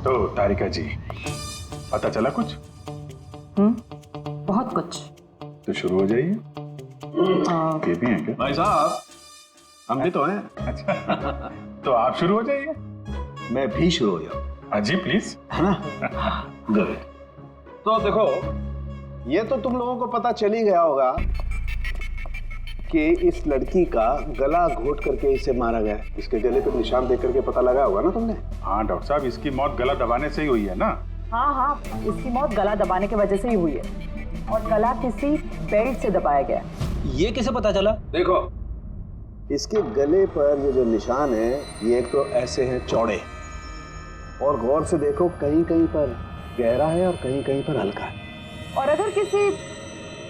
तो तारिका जी, पता चला कुछ? बहुत कुछ। तो शुरू हो जाइए। ये भी है क्या? भाई साहब, हम भी तो हैं। अच्छा तो आप शुरू हो जाइए। मैं भी शुरू हो जाऊं, हाँ जी प्लीज। है ना? गुड। तो देखो, ये तो तुम लोगों को पता चल ही गया होगा कि इस लड़की का गला घोट करके इसे मारा गया है। इसके गले पर निशान देख करके पता लगा होगा ना तुमने? हाँ डॉक्टर साहब, इसकी मौत गला दबाने से ही हुई है ना? हाँ, इसकी मौत गला दबाने की वजह से ही हुई है और गला किसी बेल्ट से दबाया गया। ये कैसे पता चला? देखो, इसके गले पर ये जो निशान है, ये एक तो ऐसे हैं चौड़े, और गौर से देखो कहीं कहीं पर गहरा है और कहीं कहीं पर हल्का है। और अगर किसी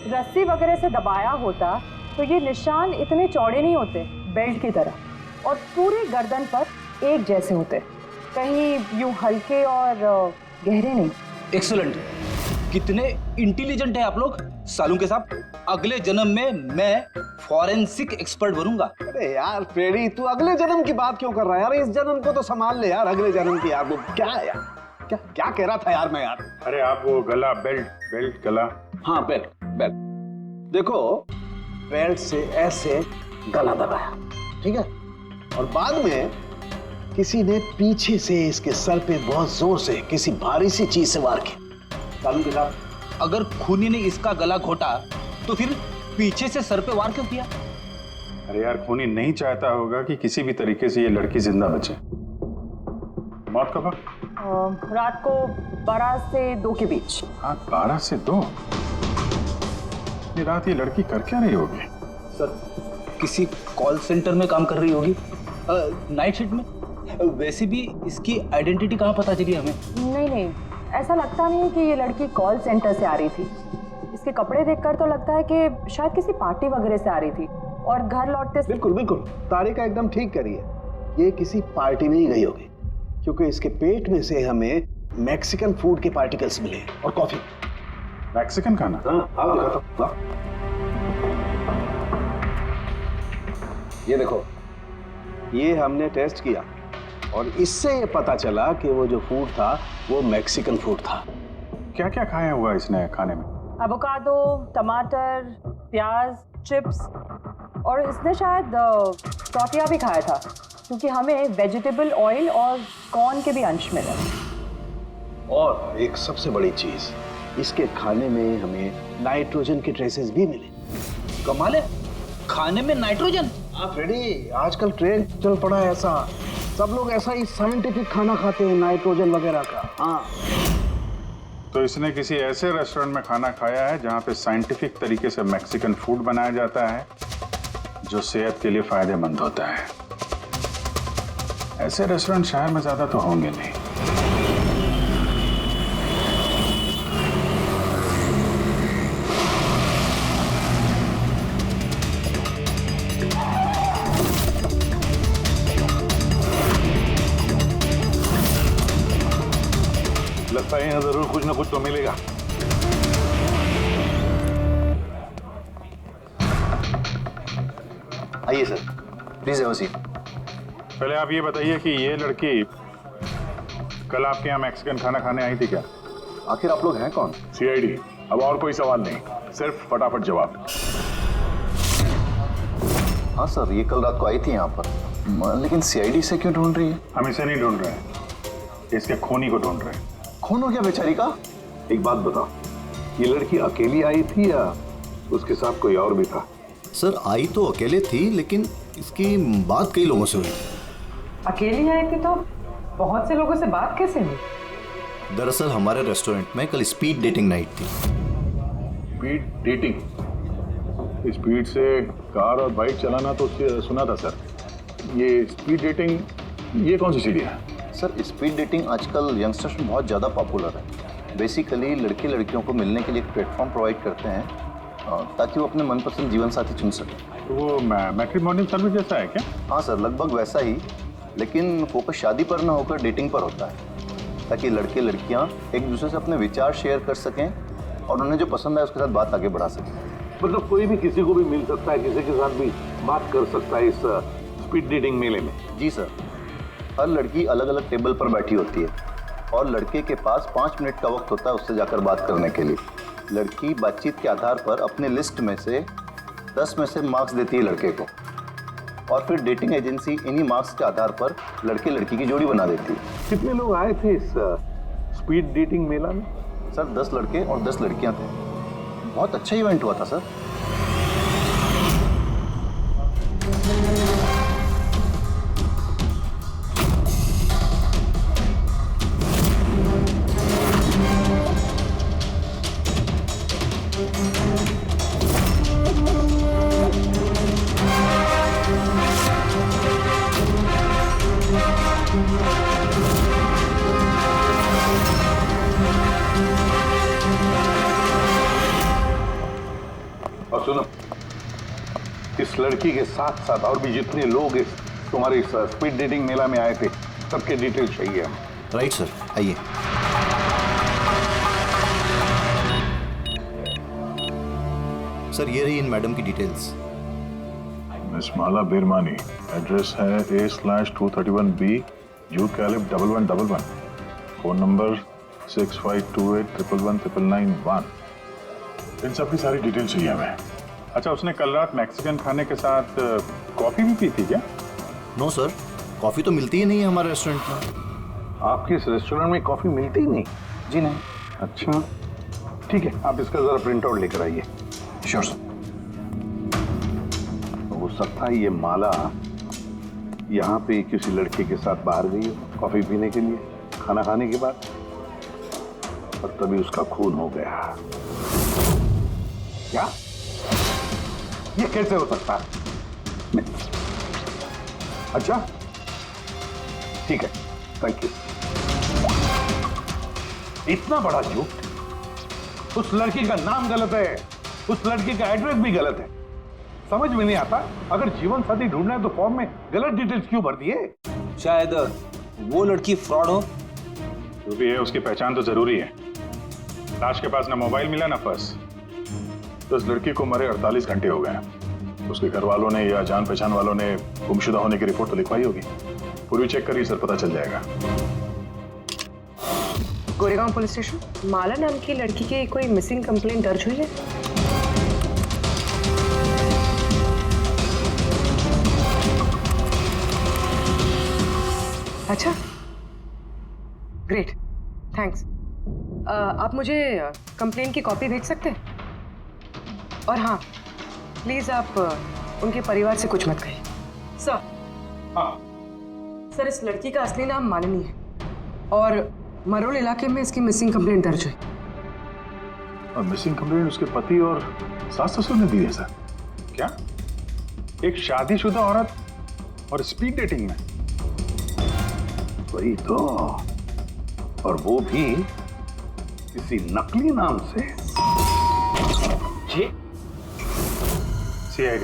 रस्सी वगैरह से दबाया होता तो ये निशान इतने चौड़े नहीं होते बेल्ट की तरह, और पूरे गर्दन पर एक जैसे होते, कहीं यूं हल्के और गहरे नहीं। एक्सीलेंट, कितने इंटेलिजेंट है आप लोग। सालू के साहब, अगले जन्म में मैं फॉरेंसिक एक्सपर्ट बनूंगा। अरे यार फ्रेडी, तू अगले जन्म की बात क्यों कर रहा है यार? इस जन्म को तो संभाल ले यार, अगले जन्म की यार। वो क्या है यार, क्या क्या कह रहा था यार मैं यार? अरे आप वो गला, बेल्ट गला। हाँ बेल्ट। देखो, बेल्ट से ऐसे गला दबाया, ठीक है, और बाद में किसी ने पीछे से इसके सर पे बहुत जोर से किसी भारी सी चीज से वार किया। सालू के साहब, अगर खूनी ने इसका गला घोटा तो फिर पीछे से सर पे वार क्यों किया? अरे यार, खूनी नहीं चाहता होगा कि किसी भी तरीके से ये लड़की जिंदा बचे। मौत कब? रात को 12 से 2 के बीच। हाँ, 12 से 2। ये रात ये लड़की कर क्या रही होगी? सर, किसी कॉल सेंटर में काम कर रही होगी, नाइट शिफ्ट में। वैसे भी इसकी आइडेंटिटी कहाँ पता चली हमें? नहीं, ऐसा लगता नहीं है कि ये लड़की कॉल सेंटर से आ रही थी। इसके कपड़े देखकर तो लगता है कि शायद किसी पार्टी वगैरह से आ रही थी और घर लौटते। बिल्कुल तारिका एकदम ठीक करी है, ये किसी पार्टी में ही गई होगी, क्योंकि इसके पेट में से हमें मैक्सिकन फूड के पार्टिकल्स मिले और कॉफी। मैक्सिकन खाना? हाँ, आओ दिखाता हूं। ये देखो, ये हमने टेस्ट किया और इससे ये पता चला कि वो जो फूड था वो मैक्सिकन फूड था। क्या क्या खाया हुआ इसने खाने में? एवोकाडो, टमाटर, प्याज, चिप्स, और इसने शायद टॉफिया भी खाया था, क्योंकि हमें वेजिटेबल ऑयल और कॉर्न के भी अंश मिले। और एक सबसे बड़ी चीज, इसके खाने में हमें नाइट्रोजन के ट्रेसेस भी मिले। कमाल है, खाने में नाइट्रोजन। हाँ फ्रेडी, आजकल ट्रेंड चल पड़ा है ऐसा, सब लोग ऐसा ही साइंटिफिक खाना खाते हैं, नाइट्रोजन वगैरह का। हाँ, तो इसने किसी ऐसे रेस्टोरेंट में खाना खाया है जहां पे साइंटिफिक तरीके से मैक्सिकन फूड बनाया जाता है, जो सेहत के लिए फायदेमंद होता है। ऐसे रेस्टोरेंट शहर में ज्यादा तो होंगे नहीं। लगता है यहाँ जरूर कुछ ना कुछ तो मिलेगा। आइए sir, please have a seat. पहले आप ये बताइए कि ये लड़की कल आपके यहाँ मैक्सिकन खाना खाने आई थी क्या? आखिर आप लोग हैं कौन? सीआईडी। अब और कोई सवाल नहीं, सिर्फ फटाफट जवाब। हाँ सर, ये कल रात को आई थी यहाँ पर, लेकिन सीआईडी से क्यों ढूंढ रही है? हम इसे नहीं ढूंढ रहे हैं, इसके खूनी को ढूंढ रहे हैं। खून हो गया बेचारी का? एक बात बताओ, ये लड़की अकेली आई थी या उसके साथ कोई और भी था? सर, आई तो अकेले थी, लेकिन इसकी बात कई लोगों से हुई। अकेली आई थी तो बहुत से लोगों से बात कैसे हुई? दरअसल हमारे रेस्टोरेंट में कल स्पीड डेटिंग नाइट थी। Speed dating? स्पीड से कार और बाइक चलाना तो सुना था सर। ये स्पीड डेटिंग, ये कौन सी सीढ़ी है? सर, स्पीड डेटिंग आजकल यंगस्टर्स में बहुत ज़्यादा पॉपुलर है। बेसिकली लड़के लड़कियों को मिलने के लिए एक प्लेटफॉर्म प्रोवाइड करते हैं ताकि वो अपने मनपसंद जीवन साथी चुन सकें। तो वो मैट्रिमोनियल सर्विस जैसा है क्या? हाँ सर, लगभग वैसा ही, लेकिन फोकस शादी पर ना होकर डेटिंग पर होता है, ताकि लड़के लड़कियाँ एक दूसरे से अपने विचार शेयर कर सकें और उन्हें जो पसंद है उसके साथ बात आगे बढ़ा सकें। मतलब कोई भी किसी को भी मिल सकता है, किसी के साथ भी बात कर सकता है इस स्पीड डेटिंग मेले में? जी सर, हर लड़की अलग अलग टेबल पर बैठी होती है और लड़के के पास 5 मिनट का वक्त होता है उससे जाकर बात करने के लिए। लड़की बातचीत के आधार पर अपने लिस्ट में से 10 में से मार्क्स देती है लड़के को, और फिर डेटिंग एजेंसी इन्हीं मार्क्स के आधार पर लड़के लड़की की जोड़ी बना देती है। कितने लोग आए थे इस स्पीड डेटिंग मेला में? सर 10 लड़के और 10 लड़कियां थे। बहुत अच्छा इवेंट हुआ था सर। और सुनो, इस लड़की के साथ साथ और भी जितने लोग इस तुम्हारे इस स्पीड डेटिंग मेला में आए थे सबके डिटेल्स चाहिए हमें। राइट सर, आइए। सर ये रही इन मैडम की डिटेल्स। मिस माला बिरमानी, एड्रेस है A/231B जू कैलिब 1111, फोन नंबर 6528119991। इन सब की सारी डिटेल चाहिए हमें। अच्छा, उसने कल रात मैक्सिकन खाने के साथ कॉफी भी पी थी क्या? नो सर, कॉफ़ी तो मिलती ही नहीं है हमारे रेस्टोरेंट में। आपके इस रेस्टोरेंट में कॉफी मिलती ही नहीं? जी नहीं। अच्छा ठीक है, आप इसका जरा प्रिंट आउट लेकर आइए। Sure sir. हो सकता है ये माला यहाँ पे किसी लड़के के साथ बाहर गई हो कॉफी पीने के लिए खाना खाने के बाद, और तभी उसका खून हो गया। क्या ये कैसे हो सकता है? अच्छा ठीक है, थैंक यू। इतना बड़ा झूठ! उस लड़की का नाम गलत है, उस लड़की का एड्रेस भी गलत है। समझ में नहीं आता, अगर जीवन साथी ढूंढना है तो फॉर्म में गलत डिटेल्स क्यों भर दिए? शायद वो लड़की फ्रॉड हो। जो भी है उसकी पहचान तो जरूरी है। लाश के पास ना मोबाइल मिला ना पर्स। तो इस लड़की को मरे 48 घंटे हो गए। उसके घर वालों ने या जान पहचान वालों ने गुमशुदा होने की रिपोर्ट तो लिखवाई होगी। पूरी चेक करिए सर, पता चल जाएगा। गोरेगांव पुलिस स्टेशन, माला नाम की लड़की की कोई मिसिंग कंप्लेंट दर्ज हुई है? अच्छा, ग्रेट, थैंक्स। आप मुझे कंप्लेंट की कॉपी भेज सकते हैं? और हाँ, प्लीज आप उनके परिवार से कुछ मत कहिए। सर, हाँ, सर इस लड़की का असली नाम मालिनी है और मरोल इलाके में इसकी मिसिंग कंप्लेंट दर्ज हुई। और मिसिंग कंप्लेंट उसके पति और सास ससुर ने दी है सर। क्या? एक शादीशुदा औरत और स्पीड डेटिंग में? वही तो, और वो भी किसी नकली नाम से। जी, CID।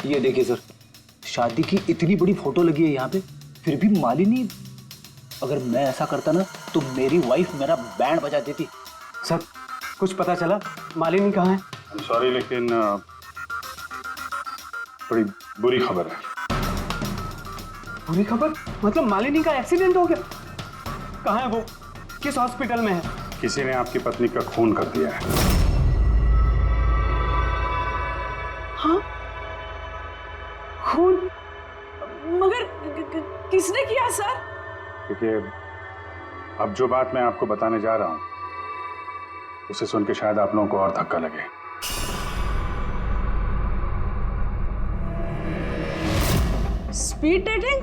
ये देखिए सर, शादी की इतनी बड़ी फोटो लगी है यहाँ पे, फिर भी मालिनी। अगर मैं ऐसा करता ना तो मेरी वाइफ मेरा बैंड बजा देती। सर कुछ पता चला मालिनी कहाँ है? I'm sorry, लेकिन बड़ी बुरी खबर है। बुरी खबर? मतलब मालिनी का एक्सीडेंट हो गया? कहाँ है वो? किस हॉस्पिटल में है? किसी ने आपकी पत्नी का खून कर दिया है। हाँ? खून? मगर किसने किया सर? देखिए, अब जो बात मैं आपको बताने जा रहा हूं उसे सुन के शायद आप लोगों को और धक्का लगे। Speed dating?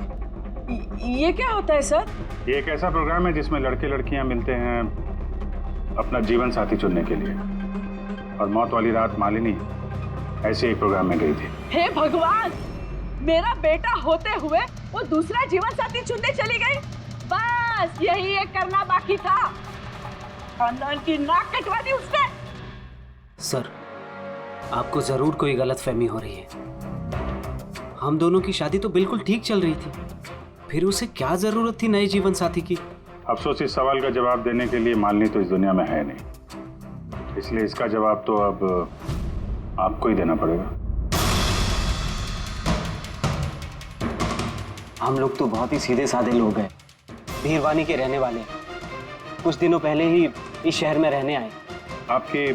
ये क्या होता है सर? ये एक ऐसा प्रोग्राम है जिसमें लड़के लड़कियां मिलते हैं अपना जीवन साथी चुनने के लिए। और मौत वाली रात मालिनी ऐसे एक प्रोग्राम में गई थी। हे भगवान, मेरा बेटा होते हुए वो दूसरा जीवन साथी चुनने चली गई। बस यही एक करना बाकी था। खानदान की नाक कटवा दी उसने। सर आपको जरूर कोई गलतफहमी हो रही है। हम दोनों की शादी तो बिल्कुल ठीक चल रही थी, फिर उसे क्या जरूरत थी नए जीवन साथी की? अफसोस, इस सवाल का जवाब देने के लिए मालिनी तो इस दुनिया में है नहीं, इसलिए इसका जवाब तो अब आपको ही देना पड़ेगा। हम लोग तो बहुत ही सीधे साधे लोग हैं, भीरवानी के रहने वाले हैं। कुछ दिनों पहले ही इस शहर में रहने आए। आपकी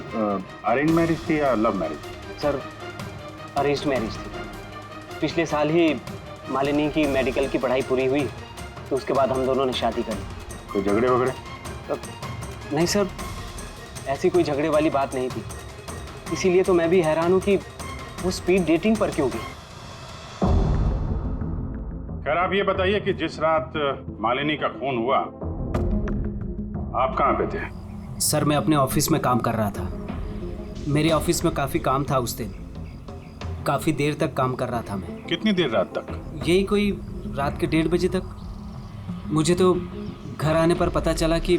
अरेंज मैरिज थी या love marriage? Sir, arrange marriage थी। पिछले साल ही मालिनी की मेडिकल की पढ़ाई पूरी हुई, तो उसके बाद हम दोनों ने शादी कर ली। कोई झगड़े वगड़े? नहीं सर, ऐसी कोई झगड़े वाली बात नहीं थी। इसीलिए तो मैं भी हैरान हूँ कि वो स्पीड डेटिंग पर क्यों गई। खैर, आप ये बताइए कि जिस रात मालिनी का खून हुआ, आप कहाँ पे थे? सर, मैं अपने ऑफिस में काम कर रहा था। मेरे ऑफिस में काफ़ी काम था उस दिन। काफ़ी देर तक काम कर रहा था मैं। कितनी देर रात तक? यही कोई रात के 1:30 बजे तक। मुझे तो घर आने पर पता चला कि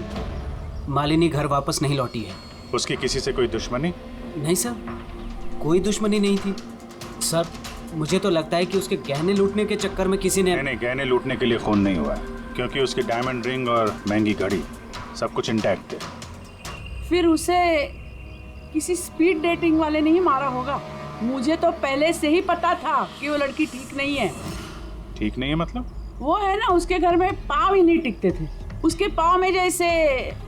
मालिनी घर वापस नहीं लौटी है। उसकी किसी से कोई दुश्मनी? नहीं सर, कोई दुश्मनी नहीं थी। सर, मुझे तो लगता है कि उसके गहने लूटने के चक्कर में किसी ने... नहीं, गहने लूटने के लिए खून नहीं हुआ है, क्योंकि उसकी डायमंड रिंग और महंगी घड़ी सब कुछ इंटैक्ट थे। फिर उसे किसी स्पीड डेटिंग वाले ने ही मारा होगा। मुझे तो पहले से ही पता था कि वो लड़की ठीक नहीं है। ठीक नहीं है मतलब? वो है ना, उसके घर में पाँव ही नहीं टिकते थे। उसके पाँव में जैसे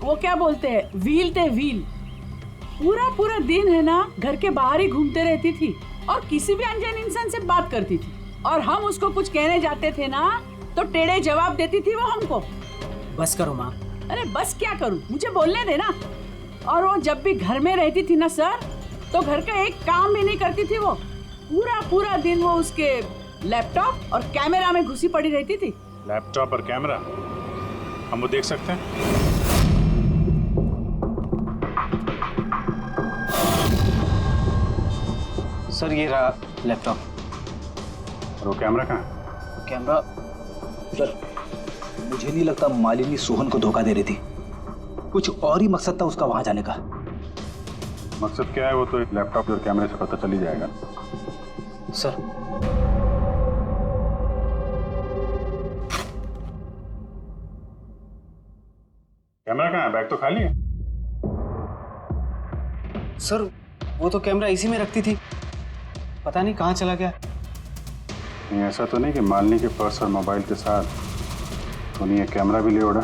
वो क्या बोलते हैं, व्हील थे, व्हील। पूरा दिन है ना, घर के बाहर ही घूमते रहती थी और किसी भी अनजान इंसान से बात करती थी। और हम उसको कुछ कहने जाते थे ना, तो टेढ़े जवाब देती थी वो हमको। बस करो माँ। अरे बस क्या करूं, मुझे बोलने देना। और वो जब भी घर में रहती थी ना सर, तो घर का एक काम भी नहीं करती थी वो। पूरा दिन वो उसके लैपटॉप और कैमरा में घुसी पड़ी रहती थी। लैपटॉप और कैमरा, हम वो देख सकते हैं? सर, ये रहा लैपटॉप। और वो कैमरा कहाँ है? कैमरा? सर, मुझे नहीं लगता मालिनी सोहन को धोखा दे रही थी। कुछ और ही मकसद था उसका वहां जाने का। मकसद क्या है वो तो एक लैपटॉप और कैमरे से पता चल ही जाएगा। सर, कैमरा कहाँ है? बैग तो खाली है। सर, वो तो कैमरा इसी में रखती थी, पता नहीं कहाँ चला गया। नहीं, ऐसा तो नहीं कि मालिनी के पर्स और मोबाइल के साथ उन्हें ये कैमरा भी ले उड़ा?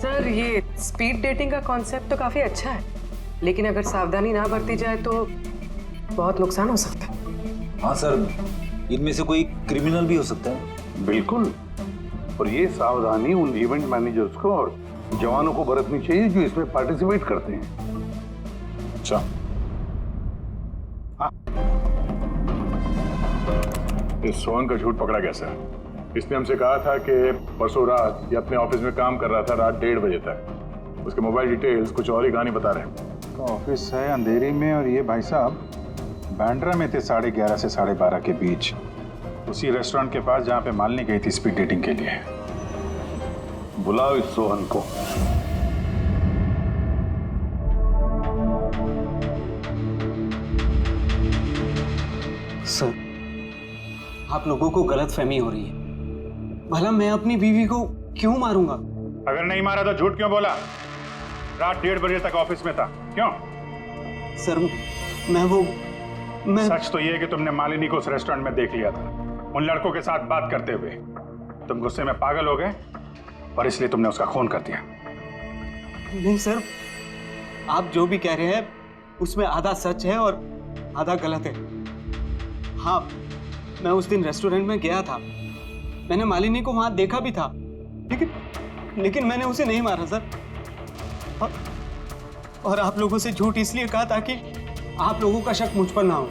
सर, ये स्पीड डेटिंग का कॉन्सेप्ट तो काफी अच्छा है, लेकिन अगर सावधानी ना बरती जाए तो बहुत नुकसान हो सकता है। हाँ सर, इनमें से कोई क्रिमिनल भी हो सकता है। बिल्कुल। और ये सावधानी उन इवेंट मैनेजर्स को और जवानों को बरतनी चाहिए जो इसमें पार्टिसिपेट करते हैं। अच्छा, इस सोहन का झूठ पकड़ा कैसे? इसने हमसे कहा था कि परसों रात ये अपने ऑफिस में काम कर रहा था रात 1:30 बजे तक। उसके मोबाइल डिटेल्स कुछ और ही कहानी बता रहे हैं। ऑफिस है अंधेरी में और ये भाई साहब बांद्रा में थे 11:30 से 12:30 के बीच, उसी रेस्टोरेंट के पास जहाँ पे मालिनी गई थी स्पीड डेटिंग के लिए। बुलाओ इस सोहन को। सर, आप लोगों को गलतफहमी हो रही है। भला मैं अपनी बीवी को क्यों मारूंगा? अगर नहीं मारा तो झूठ क्यों बोला? रात 1:30 बजे तक ऑफिस में था, क्यों? सर, मैं सच तो ये है कि तुमने मालिनी को उस रेस्टोरेंट में देख लिया था उन लड़कों के साथ बात करते हुए। तुम गुस्से में पागल हो गए और इसलिए तुमने उसका खून कर दिया। नहीं सर, आप जो भी कह रहे हैं उसमें आधा सच है और आधा गलत है। हाँ, मैं उस दिन रेस्टोरेंट में गया था, मैंने मालिनी को वहां देखा भी था, लेकिन मैंने उसे नहीं मारा सर। और आप लोगों से झूठ इसलिए कहा ताकि आप लोगों का शक मुझ पर ना हो।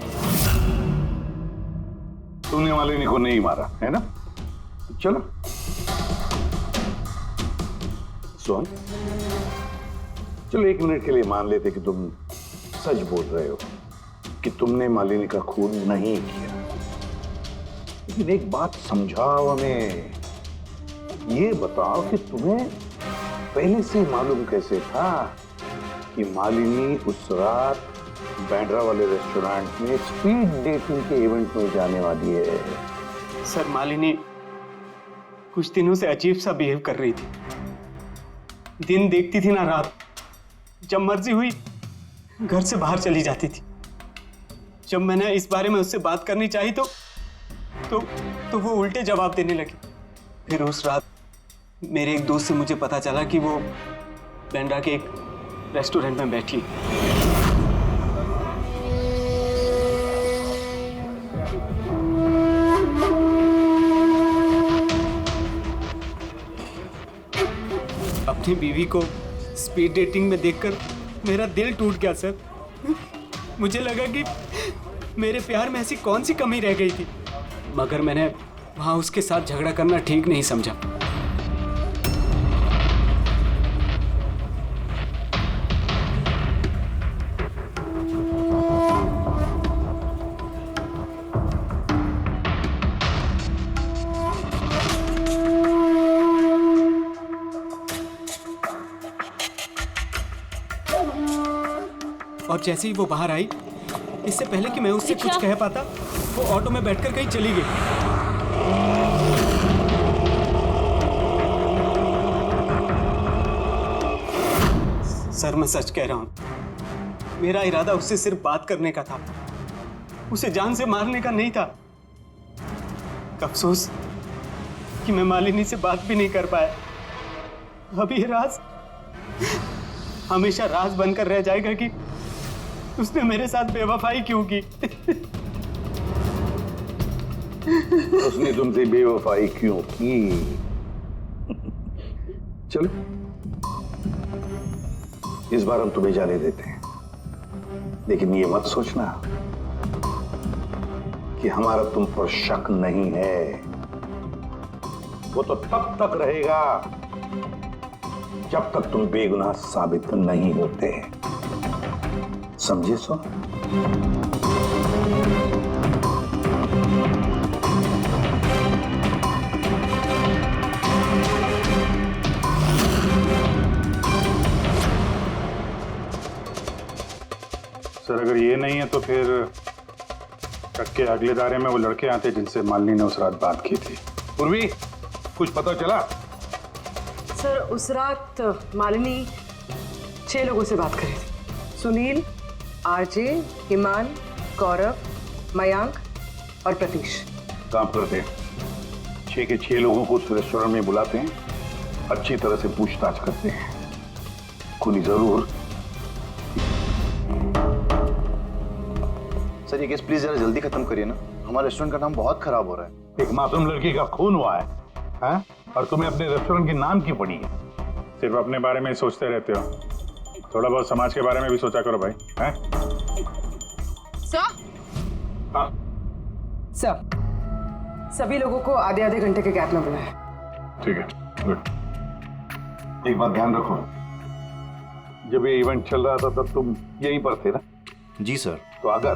तूने मालिनी को नहीं मारा है ना? चलो सोहन, चलो 1 मिनट के लिए मान लेते कि तुम सच बोल रहे हो कि तुमने मालिनी का खून नहीं किया। लेकिन एक बात समझाओ हमें, ये बताओ कि तुम्हें पहले से मालूम कैसे था कि मालिनी उस रात बांद्रा वाले रेस्टोरेंट में स्पीड डेटिंग के इवेंट में जाने वाली है? सर, मालिनी कुछ दिनों से अजीब सा बिहेव कर रही थी। दिन देखती थी ना रात, जब मर्जी हुई घर से बाहर चली जाती थी। जब मैंने इस बारे में उससे बात करनी चाहिए तो वो उल्टे जवाब देने लगी। फिर उस रात मेरे एक दोस्त से मुझे पता चला कि वो बैंड्रा के एक रेस्टोरेंट में बैठी। अपनी बीवी को स्पीड डेटिंग में देखकर मेरा दिल टूट गया सर। मुझे लगा कि मेरे प्यार में ऐसी कौन सी कमी रह गई थी, मगर मैंने वहां उसके साथ झगड़ा करना ठीक नहीं समझा। और जैसे ही वो बाहर आई, इससे पहले कि मैं उससे कुछ कह पाता, वो ऑटो में बैठकर कहीं चली गई। सर मैं सच कह रहा हूं, मेरा इरादा उससे सिर्फ बात करने का था, उसे जान से मारने का नहीं था। अफसोस कि मैं मालिनी से बात भी नहीं कर पाया। अब ये राज हमेशा राज बनकर रह जाएगा कि उसने मेरे साथ बेवफाई क्यों की। उसने तुमसे बेवफाई क्यों की? चलो इस बार हम तुम्हें जाने देते हैं, लेकिन ये मत सोचना कि हमारा तुम पर शक नहीं है। वो तो तब तक रहेगा जब तक तुम बेगुनाह साबित नहीं होते। समझे सो? सर अगर ये नहीं है तो फिर ट्रक के अगले दायरे में वो लड़के आते जिनसे मालिनी ने उस रात बात की थी। पूर्वी कुछ पता चला? सर उस रात मालिनी 6 लोगों से बात कर रही थी। सुनील, आरजे, हिमान, गौरव, मयांक और प्रतीश। काम करते हैं, 6 के 6 लोगों को उस रेस्टोरेंट में बुलाते हैं, अच्छी तरह से पूछताछ करते हैं। खूनी जरूर। सर ये केस प्लीज जरा जल्दी खत्म करिए ना, हमारे रेस्टोरेंट का नाम बहुत खराब हो रहा है। एक मासूम लड़की का खून हुआ है, हैं? और तुम्हें अपने रेस्टोरेंट के नाम की पड़ी है। सिर्फ अपने बारे में ही सोचते रहते हो, थोड़ा बहुत समाज के बारे में भी सोचा करो भाई। हैं? हाँ सर सभी लोगों को आधे आधे घंटे के गैप में बुलाएं। ठीक है, गुड। एक बात ध्यान रखो, जब ये इवेंट चल रहा था तब तुम यहीं पर थे ना? जी सर। तो अगर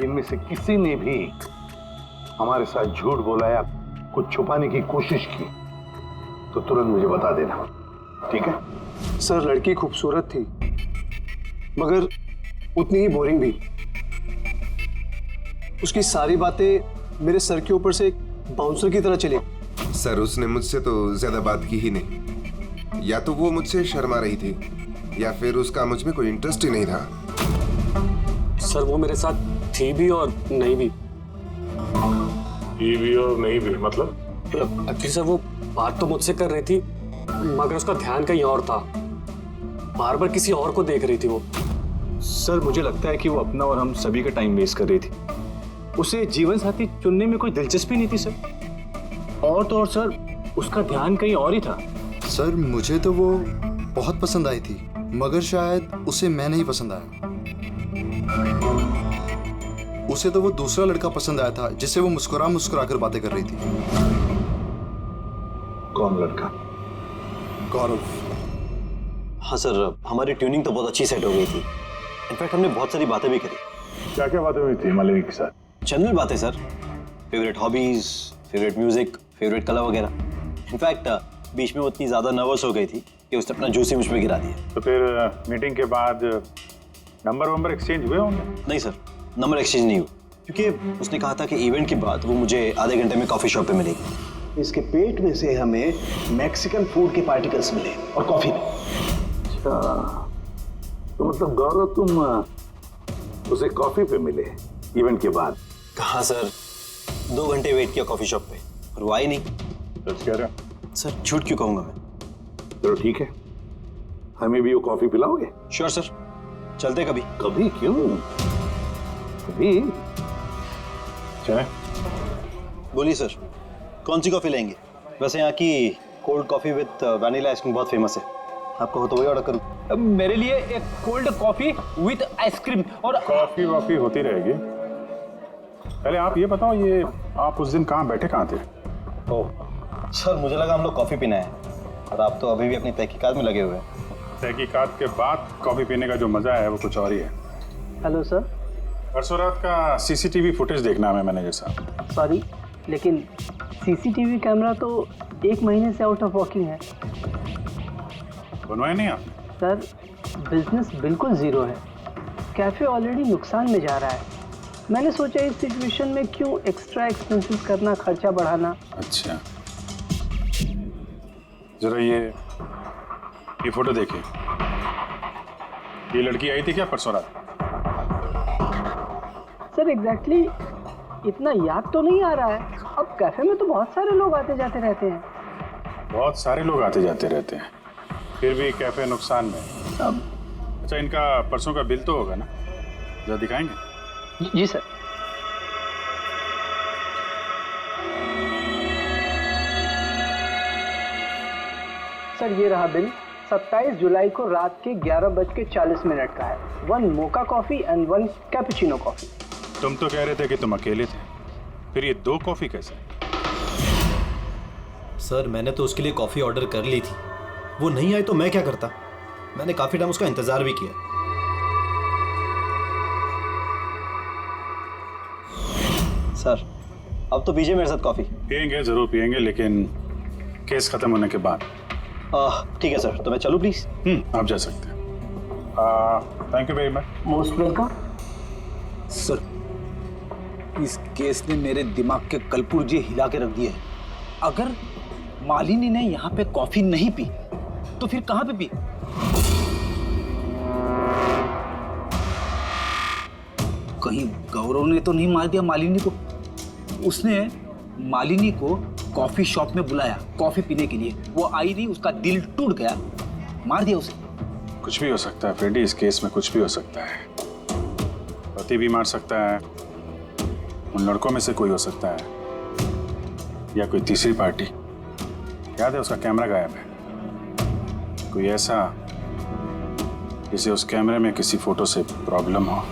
इनमें से किसी ने भी हमारे साथ झूठ बोला या कुछ छुपाने की कोशिश की तो तुरंत मुझे बता देना, ठीक है? सर लड़की खूबसूरत थी मगर उतनी ही बोरिंग भी। उसकी सारी बातें मेरे सर के ऊपर से एक बाउंसर की तरह चली। सर उसने मुझसे तो ज्यादा बात की ही नहीं, या तो वो मुझसे शर्मा रही थी या फिर उसका मुझ में कोई इंटरेस्ट ही नहीं था। सर वो मेरे साथ थी भी और नहीं भी। थी भी और नहीं भी मतलब? एक्चुअली सर वो बात तो मुझसे कर रही थी मगर उसका ध्यान कहीं और था, बार बार किसी और को देख रही थी वो। सर मुझे लगता है कि वो अपना और हम सभी का टाइम वेस्ट कर रही थी। उसे जीवन साथी चुनने में कोई दिलचस्पी नहीं थी सर। और तो और सर उसका ध्यान कहीं और ही था। सर मुझे तो वो बहुत पसंद आई थी मगर शायद उसे मैं नहीं पसंद आया। उसे तो वो दूसरा लड़का पसंद आया था जिससे वो मुस्कुरा मुस्कुरा कर बातें कर रही थी। कौन लड़का? गौरव। हाँ सर, हमारी ट्यूनिंग तो बहुत अच्छी सेट हो गई थी। इनफैक्ट हमने बहुत सारी बातें भी करी। क्या क्या बातें हुई थी मालिनी के साथ? जनरल बातें sir, favourite hobbies, favourite music, favourite colour वगैरह। इनफैक्ट बीच में वो इतनी ज्यादा नर्वस हो गई थी कि उसने अपना जूस ही मुझ पे गिरा दिया। तो फिर मीटिंग के बाद नंबर एक्सचेंज हुए होंगे? नहीं सर, नंबर एक्सचेंज नहीं हुआ क्योंकि उसने कहा था कि इवेंट के बाद वो मुझे आधे घंटे में कॉफी शॉप पे मिलेगी। इसके पेट में से हमें मैक्सिकन फूड के पार्टिकल्स मिले और कॉफी में। अच्छा, तो मतलब गौरव तुम उसे कॉफी पे मिले इवेंट के बाद? कहाँ सर, 2 घंटे वेट किया कॉफी शॉप पे और वो आई नहीं। सच कह रहे हो? सर झूठ क्यों कहूँगा मैं। चलो ठीक है, हमें भी वो कॉफी पिलाओगे? श्योर सर, चलते कभी। कभी क्यों, कभी चले। बोलिए सर, कौन सी कॉफी लेंगे? वैसे यहाँ की cold coffee with vanilla ice cream बहुत फेमस है, आपको हो तो वही ऑर्डर करूँ। मेरे लिए एक कोल्ड कॉफी विद आइसक्रीम। और कॉफी वॉफी होती रहेगी, पहले आप ये बताओ, ये आप उस दिन कहाँ बैठे कहाँ थे? ओह सर, मुझे लगा हम लोग कॉफी पीना है और आप तो अभी भी अपनी तहकीकात में लगे हुए हैं। तहकीकात के बाद कॉफी पीने का जो मजा है वो कुछ और ही है। Hello sir. परसों रात का सीसीटीवी फुटेज देखना है मैनेजर साहब। सॉरी, लेकिन सीसीटीवी कैमरा तो 1 महीने से आउट ऑफ वर्किंग है। बनवाया नहीं आप? सर, बिजनेस बिल्कुल ज़ीरो है, कैफ़े ऑलरेडी नुकसान में जा रहा है। मैंने सोचा इस सिचुएशन में क्यों एक्स्ट्रा एक्सपेंसेस करना, खर्चा बढ़ाना। अच्छा, जरा ये फोटो देखिए, ये लड़की आई थी क्या परसों रात? सर एग्जैक्टली इतना याद तो नहीं आ रहा है। अब कैफ़े में तो बहुत सारे लोग आते जाते रहते हैं। बहुत सारे लोग आते जाते रहते हैं, फिर भी कैफे नुकसान में। अब अच्छा, इनका परसों का बिल तो होगा ना, जरा दिखाएंगे? जी सर। सर ये रहा बिल। 27 जुलाई को रात के 11:40 का है। 1 mocha coffee and 1 cappuccino coffee. तुम तो कह रहे थे कि तुम अकेले थे, फिर ये 2 कॉफी कैसे? सर मैंने तो उसके लिए कॉफी ऑर्डर कर ली थी, वो नहीं आई तो मैं क्या करता। मैंने काफी टाइम उसका इंतजार भी किया। सर अब तो पीजिए मेरे साथ कॉफी। पियेंगे, जरूर पियेंगे, लेकिन केस खत्म होने के बाद। ठीक है सर, तो मैं चलूं प्लीज? आप जा सकते हैं। Thank you very much. Most welcome. Sir इस केस ने मेरे दिमाग के कलपुर्जे हिला के रख दिए हैं। अगर मालिनी ने यहाँ पे कॉफी नहीं पी तो फिर कहाँ पे पी? कहीं गौरव ने तो नहीं मार दिया मालिनी को? उसने मालिनी को कॉफी शॉप में बुलाया कॉफी पीने के लिए, वो आई नहीं, उसका दिल टूट गया, मार दिया उसे। कुछ भी हो सकता है फ्रेडी, इस केस में कुछ भी हो सकता है। पति भी मार सकता है, उन लड़कों में से कोई हो सकता है, या कोई तीसरी पार्टी। याद है उसका कैमरा गायब है, कोई ऐसा जिसे उस कैमरे में किसी फोटो से प्रॉब्लम हो।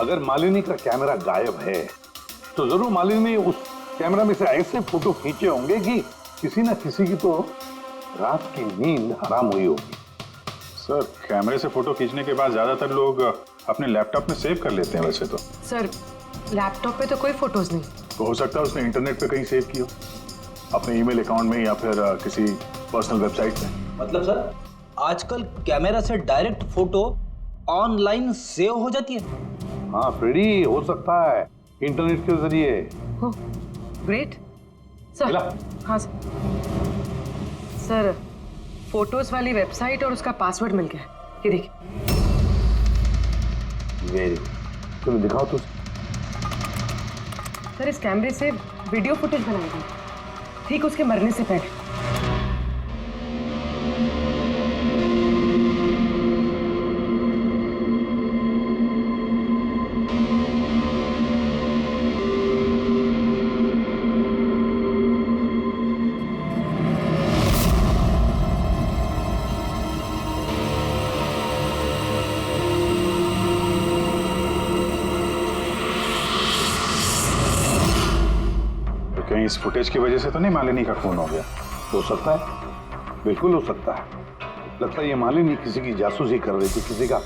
अगर मालिनी का कैमरा गायब है तो जरूर मालिनी ने उस कैमरा में से ऐसे फोटो खींचे होंगे कि किसी ना किसी की तो रात की नींद हराम हुई होगी। सर कैमरे से फोटो खींचने के बाद ज्यादातर लोग अपने लैपटॉप में सेव कर लेते हैं। वैसे तो सर लैपटॉप पे तो कोई फोटोज नहीं। तो हो सकता है उसने इंटरनेट पे कहीं सेव की हो, अपने ईमेल अकाउंट में या फिर किसी पर्सनल वेबसाइट में। मतलब सर आजकल कैमरा से डायरेक्ट फोटो ऑनलाइन सेव हो जाती है? हाँ फ्रेडी, हो सकता है इंटरनेट के जरिए। हो ग्रेट सर। हाँ सर, सर फोटोज वाली वेबसाइट और उसका पासवर्ड मिल गया, ये देखिए। वेरी, चलो दिखाओ तो। सर इस कैमरे से वीडियो फुटेज बनाई गई ठीक उसके मरने से पहले। कहीं इस फुटेज की वजह से तो नहीं मालिनी का खून हो गया? हो सकता है, बिल्कुल हो सकता है। लगता है ये मालिनी किसी की जासूसी कर रही थी, किसी का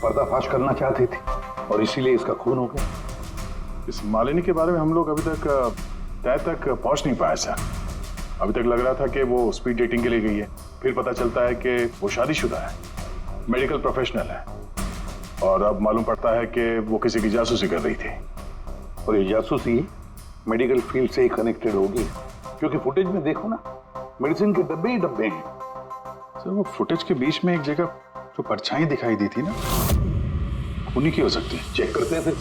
पर्दाफाश करना चाहती थी और इसीलिए इसका खून हो गया। इस मालिनी के बारे में हम लोग अभी तक तय तक पहुंच नहीं पाए सर। अभी तक लग रहा था कि वो स्पीड डेटिंग के लिए गई है, फिर पता चलता है कि वो शादीशुदा है, मेडिकल प्रोफेशनल है, और अब मालूम पड़ता है कि वो किसी की जासूसी कर रही थी। और ये जासूसी मेडिकल फील्ड से ही कनेक्टेड होगी, क्योंकि फुटेज में देखो ना, मेडिसिन के डब्बे ही डब्बे हैं। सर वो फुटेज के बीच में एक जगह जो परछाई दिखाई दी थी ना, उन्हीं की हो सकती है। चेक करते हैं फिर से।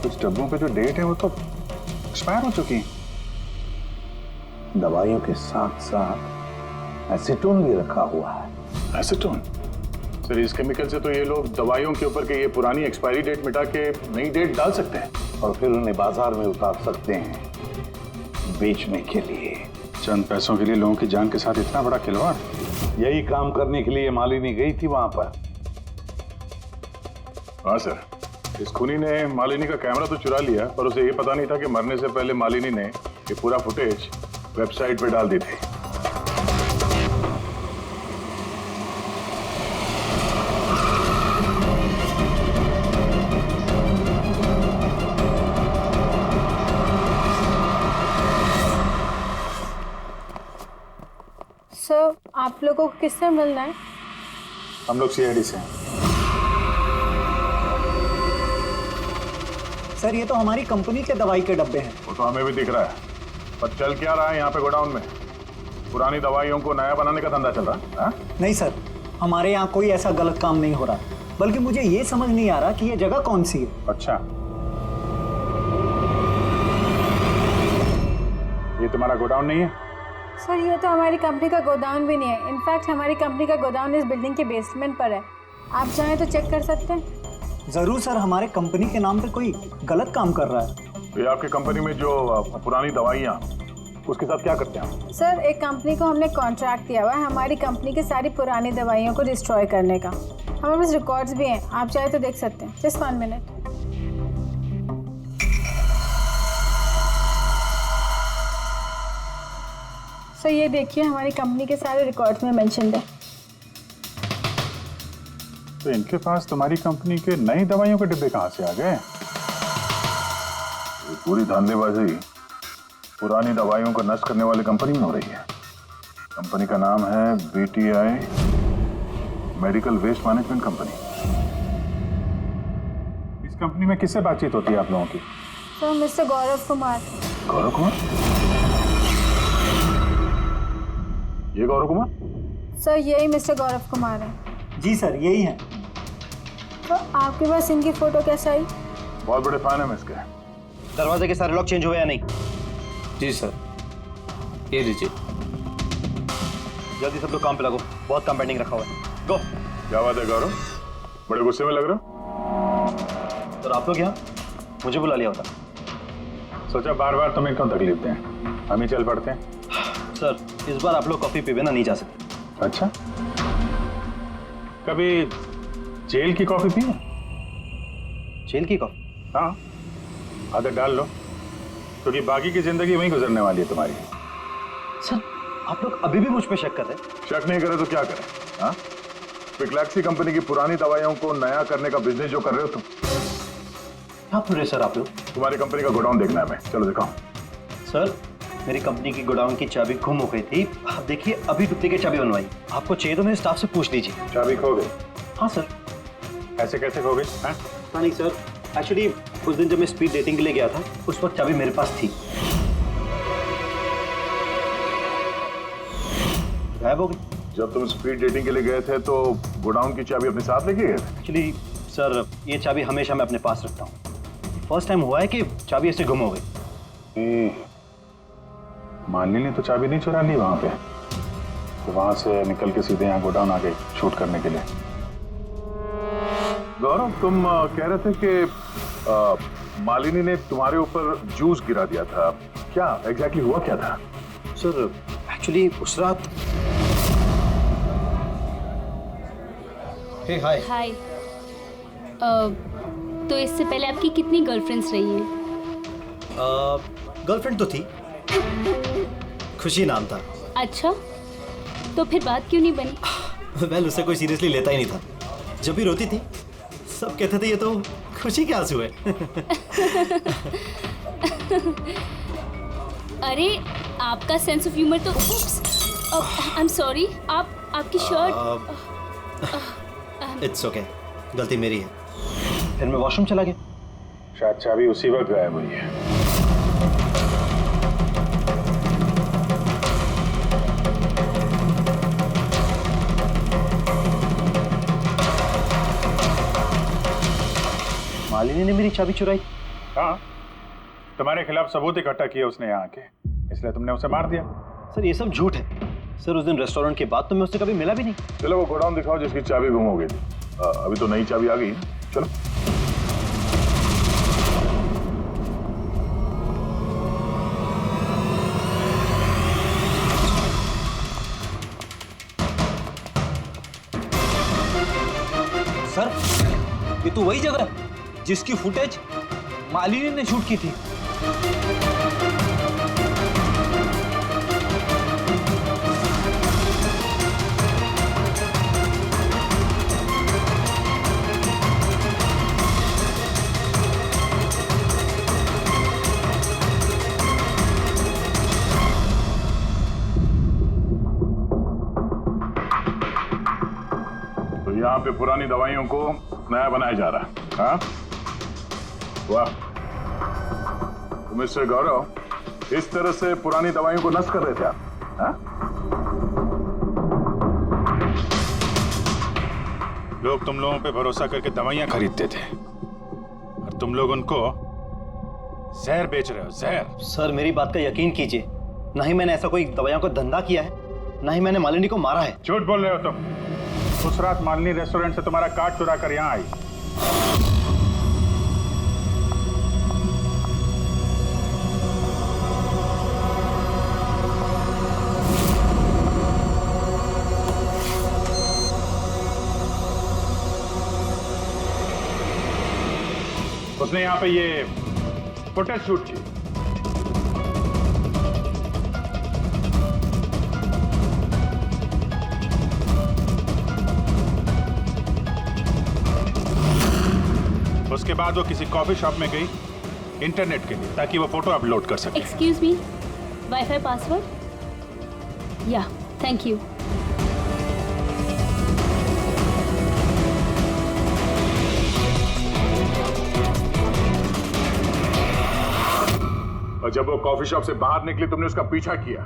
कुछ डब्बों पे जो डेट है वो तो एक्सपायर हो चुकी है। दवाइयों के साथ साथ एसीटोन भी रखा हुआ है। एसीटोन? सर इस केमिकल से तो ये लोग दवाइयों के ऊपर के ये पुरानी एक्सपायरी डेट मिटा के नई डेट डाल सकते हैं और फिर उन्हें बाजार में उतार सकते हैं बेचने के लिए। चंद पैसों के लिए लोगों की जान के साथ इतना बड़ा खिलवाड़। यही काम करने के लिए मालिनी गई थी वहां पर। हाँ सर, इस खूनी ने मालिनी का कैमरा तो चुरा लिया, पर उसे ये पता नहीं था कि मरने से पहले मालिनी ने ये पूरा फुटेज वेबसाइट पे डाल दी थी। सर आप लोगों को किससे मिलना है? हम लोग सीआईडी से हैं। सर ये तो हमारी कंपनी के दवाई के डब्बे हैं। वो तो हमें भी दिख रहा है, पर चल क्या रहा है यहाँ पे गोडाउन में? पुरानी दवाइयों को नया बनाने का धंधा चल रहा है? नहीं सर, हमारे यहाँ कोई ऐसा गलत काम नहीं हो रहा, बल्कि मुझे ये समझ नहीं आ रहा कि ये जगह कौन सी है। अच्छा, ये तुम्हारा गोडाउन नहीं है? सर ये तो हमारी कंपनी का गोदाम भी नहीं है। इनफैक्ट हमारी कंपनी का गोदाम इस बिल्डिंग के बेसमेंट पर है। आप चाहें तो चेक कर सकते हैं। जरूर सर, हमारे कंपनी के नाम पे कोई गलत काम कर रहा है। ये आपकी कंपनी में जो पुरानी दवाइयाँ, उसके साथ क्या करते हैं? सर एक कंपनी को हमने कॉन्ट्रैक्ट दिया हुआ है हमारी कंपनी की सारी पुरानी दवाइयों को डिस्ट्रॉय करने का। हमारे पास रिकॉर्ड्स भी हैं, आप चाहे तो देख सकते हैं। Just 1 minute. सर ये देखिए, हमारी कंपनी के सारे रिकॉर्ड्स में मेंशन्ड है। तो इनके पास तुम्हारी कंपनी के नई दवाइयों के डिब्बे कहाँ से आ गए? ये पूरी धांधलेबाजी पुरानी दवाइयों को नष्ट करने वाली कंपनी में हो रही है। कंपनी का नाम है BTI medical waste management company. इस कंपनी में किससे बातचीत होती है आप लोगों की? Sir mister Gaurav Kumar. गौरव कुमार? ये गौरव कुमार? सर यही मिस्टर गौरव कुमार है। जी सर यही है। तो आपके पास इनकी फोटो कैसे आई? बहुत बड़े फैन है इसके। दरवाजे के सारे लॉक चेंज हुए या नहीं? जी सर, ये लीजिए। जल्दी सब लोग काम पे लगो, बहुत काम पेंडिंग रखा हुआ है। गो। क्या बात है गौरव, बड़े गुस्से में लग रहे हो? सर आप लोग यहाँ मुझे बुला लिया होता। सोचा बार बार तुम्हें क्यों तकलीफ दें, हम ही चल पड़ते हैं। सर इस बार आप लोग कॉफी पी बिना नहीं जा सकते। अच्छा, कभी जेल की कॉफी पी है? जेल की कॉफी? हाँ, आदत डाल लो, क्योंकि बाकी की जिंदगी वहीं गुजरने वाली है तुम्हारी। सर आप लोग अभी भी मुझ पे शक कर रहे हैं? शक नहीं करे तो क्या करें? हाँ, पिकलैक्सी कंपनी की पुरानी दवाइयों को नया करने का बिजनेस जो कर रहे हो तुम। क्या कर रहे सर आप लोग? तुम्हारी कंपनी का गोडाउन देखना है, मैं चलो दिखाओ। सर मेरी कंपनी की गोडाउन की चाबी गुम हो गई थी, आप देखिए अभी डुप्लीकेट चाबी बनवाई। आपको चाहिए तो मेरे स्टाफ से पूछ लीजिए। चाबी खो गई? हाँ सर। ऐसे कैसे खो गई? हाँ नहीं सर, एक्चुअली उस दिन जब मैं स्पीड डेटिंग के लिए गया था उस वक्त चाबी मेरे पास थी। गायब हो गई। जब तुम स्पीड डेटिंग के लिए गए थे तो गोडाउन की चाबी अपने साथ लेके गए थे? एक्चुअली सर ये चाबी हमेशा मैं अपने पास रखता हूँ। फर्स्ट टाइम हुआ है कि चाबी ऐसे गुम हो गई। मालिनी ने तो चाबी नहीं चुरा ली वहां पे, तो वहां से निकल के सीधे यहाँ गोडाउन आ गई शूट करने के लिए। गौरव तुम कह रहे थे कि मालिनी ने तुम्हारे ऊपर जूस गिरा दिया था, क्या एग्जैक्टली हुआ क्या था? सर एक्चुअली उस रात। हे हाय। हाय। तो इससे पहले आपकी कितनी गर्लफ्रेंड्स रही हैं? गर्लफ्रेंड तो थी, खुशी नाम था। अच्छा, तो फिर बात क्यों नहीं बनी? वेल उसे कोई सीरियसली लेता ही नहीं था। जब भी रोती थी सब कहते थे ये तो खुशी के आंसू है। अरे आपका सेंस ऑफ ह्यूमर तो आई एम सॉरी, आपकी शर्ट। इट्स ओके, गलती मेरी है। फिर मैं वॉशरूम चला गया। शायद चाबी उसी वक्त गायब हुई है। मालिनी ने मेरी चाबी चुराई? हाँ, तुम्हारे खिलाफ सबूत इकट्ठा किया उसने यहाँ आके, इसलिए तुमने उसे मार दिया। सर ये सब झूठ है सर। उस दिन रेस्टोरेंट के बाद तो मैं उससे कभी मिला भी नहीं। चलो वो गोडाउन दिखाओ जिसकी चाबी गुम हो गई थी। अभी तो नई चाबी आ गई है, चलो। सर ये तो वही जगह है जिसकी फुटेज मालिनी ने शूट की थी। यहाँ पे पुरानी दवाइयों को नया बनाया जा रहा है। हाँ? वाह, तो मिस्टर गौरव इस तरह से पुरानी दवाइयों को नष्ट कर रहे थे आप? हाँ? लोग तुम लोगों पे भरोसा करके दवाइयां खरीदते थे और तुम लोग उनको जहर बेच रहे हो, जहर। सर मेरी बात का यकीन कीजिए, ना ही मैंने ऐसा कोई दवाइयों का धंधा किया है, ना ही मैंने मालिनी को मारा है। झूठ बोल रहे हो तुम। उस रात मालिनी रेस्टोरेंट से तुम्हारा कार्ड चुरा कर यहाँ आई। उसने यहाँ पे ये फुटेज शूट की। उसके बाद वो किसी कॉफी शॉप में गई इंटरनेट के लिए, ताकि वो फोटो अपलोड कर सके। Excuse me, wifi password? या, थैंक यू। और जब वो कॉफी शॉप से बाहर निकली तुमने उसका पीछा किया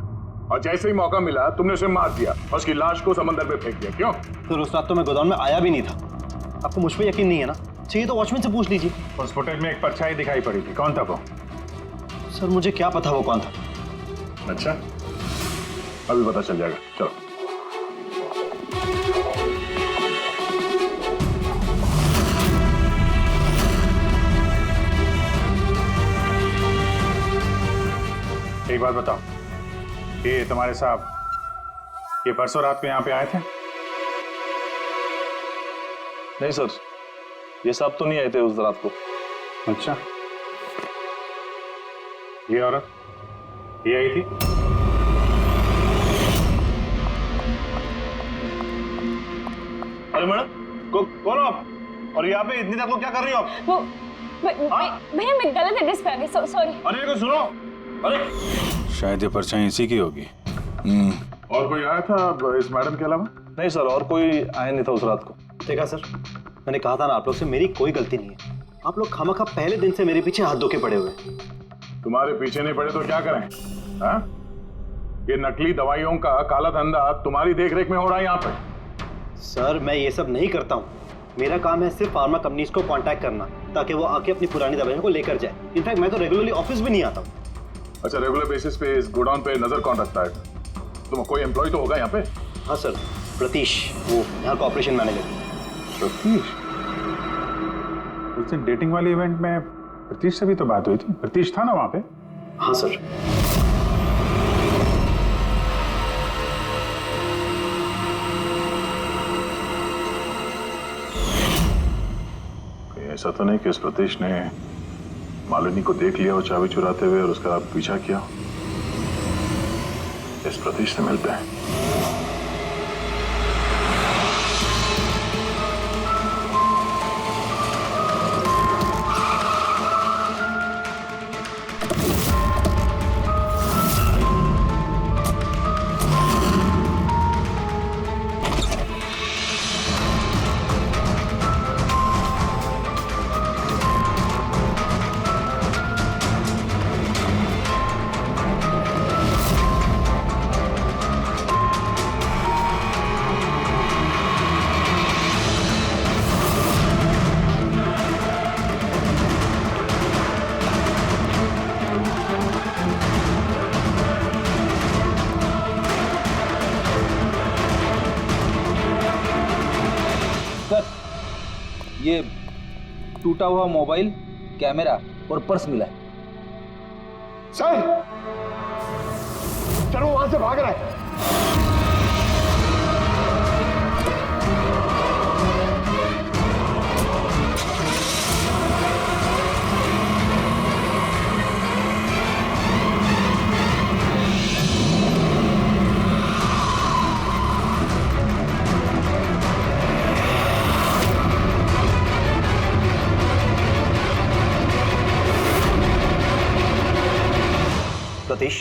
और जैसे ही मौका मिला तुमने उसे मार दिया और उसकी लाश को समंदर में फेंक दिया। क्यों? तो उस रात तो मैं गोदाम में आया भी नहीं था। आपको मुझ पे यकीन नहीं है ना? चाहिए तो वॉचमैन से पूछ लीजिए। उस फुटेज में एक परछाई दिखाई पड़ी थी, कौन था वो? सर मुझे क्या पता वो कौन था। अच्छा, अभी पता चल जाएगा, चलो। एक बात बताओ, ये तुम्हारे साहब ये परसों रात को यहाँ पे आए थे? नहीं सर, ये साहब तो नहीं आए थे उस रात को। अच्छा, ये औरत ये आई थी? अरे मैडम कौन हो आप? और यहाँ पे इतनी रात को क्या कर रही हो आप? वो भैया मैं गलत एड्रेस पे आ गई, सॉरी। अरे को सुनो, अरे शायद ये परछाई इसी की होगी। और कोई आया था इस मैडम के अलावा? नहीं सर, और कोई आया नहीं था उस रात को। देखा सर, मैंने कहा था ना आप लोग से मेरी कोई गलती नहीं है। आप लोग खामखा पहले दिन से मेरे पीछे हाथ धो के पड़े हुए। तुम्हारे पीछे नहीं पड़े तो क्या करें? हाँ? ये नकली दवाइयों का काला धंधा तुम्हारी देखरेख में हो रहा है यहाँ पे। सर मैं ये सब नहीं करता हूँ। मेरा काम है सिर्फ फार्मा कंपनीज को कांटेक्ट करना ताकि वो आके अपनी पुरानी दवाइयों को लेकर जाए। इनफैक्ट मैं तो रेगुलरली ऑफिस भी नहीं आता हूँ। अच्छा, रेगुलर बेसिस पे इस गोडाउन पे नजर कौन रखता है? तुम कोई एम्प्लॉय तो होगा यहाँ पे? हाँ सर, प्रतीश, वो यहाँ का ऑपरेशन मैनेजर। प्रतीश? उस दिन डेटिंग वाले इवेंट में प्रतीश से भी तो बात हुई थी। प्रतीश था ना वहाँ पे? हाँ सर। ऐसा तो नहीं कि इस प्रतीश ने मालिनी को देख लिया और चाबी चुराते हुए और उसका पीछा किया? इस प्रतीश से मिलते हैं। टूटा हुआ मोबाइल, कैमरा और पर्स मिला है। सर, सर वो वहां से भाग रहा है। प्रतीश,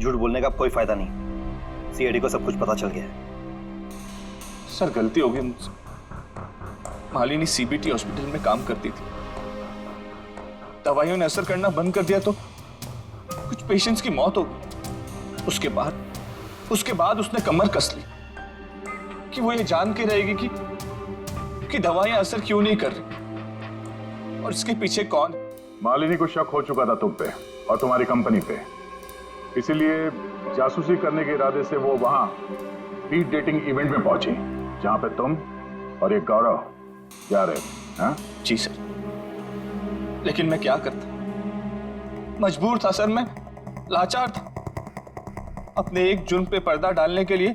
झूठ बोलने का कोई फायदा नहीं। सीआईडी को सब कुछ पता चल गया है। सर गलती हो गई मुझसे। मालिनी सीबीटी हॉस्पिटल में काम करती थी, दवाइयों ने असर करना बंद कर दिया तो कुछ पेशेंट्स की मौत हो गई। उसके बाद उसने कमर कस ली कि वो ये जान के रहेगी कि दवाइयां असर क्यों नहीं कर रही और इसके पीछे कौन। मालिनी को शक हो चुका था तुम पे और तुम्हारी कंपनी पे, इसीलिए जासूसी करने के इरादे से वो वहां स्पीड डेटिंग इवेंट में पहुंची जहां पे तुम और एक गौरव जा रहे थे। हाँ जी सर, लेकिन मैं क्या करता, मजबूर था सर, मैं लाचार था। अपने एक जुर्म पे पर्दा डालने के लिए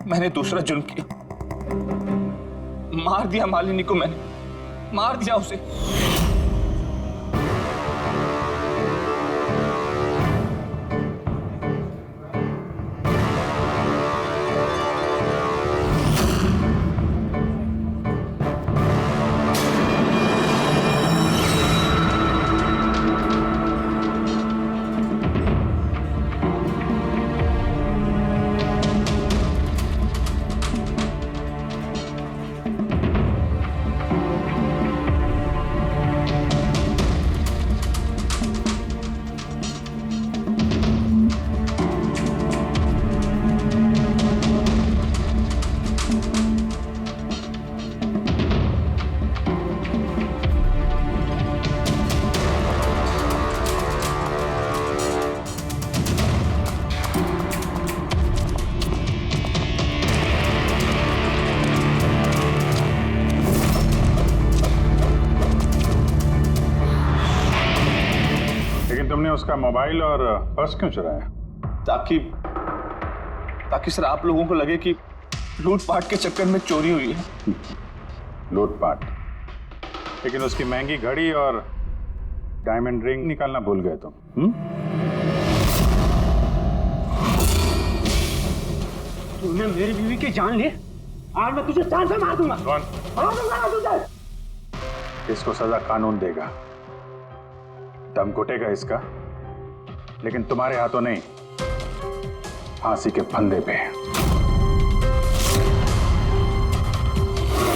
मैंने दूसरा जुर्म किया, मार दिया मालिनी को, मैंने मार दिया उसे। तुमने उसका मोबाइल और पर्स क्यों चुराया? ताकि सर आप लोगों को लगे कि लूटपाट के चक्कर में चोरी हुई है। लूटपाट? लेकिन उसकी महंगी घड़ी और डायमंड रिंग निकालना भूल गए तुम। तूने मेरी बीवी की जान ली, आज मैं तुझे जान से मार दूंगा। कौन? इसको सजा कानून देगा, दम घुटेगा इसका, लेकिन तुम्हारे हाथों नहीं, फांसी के फंदे पे।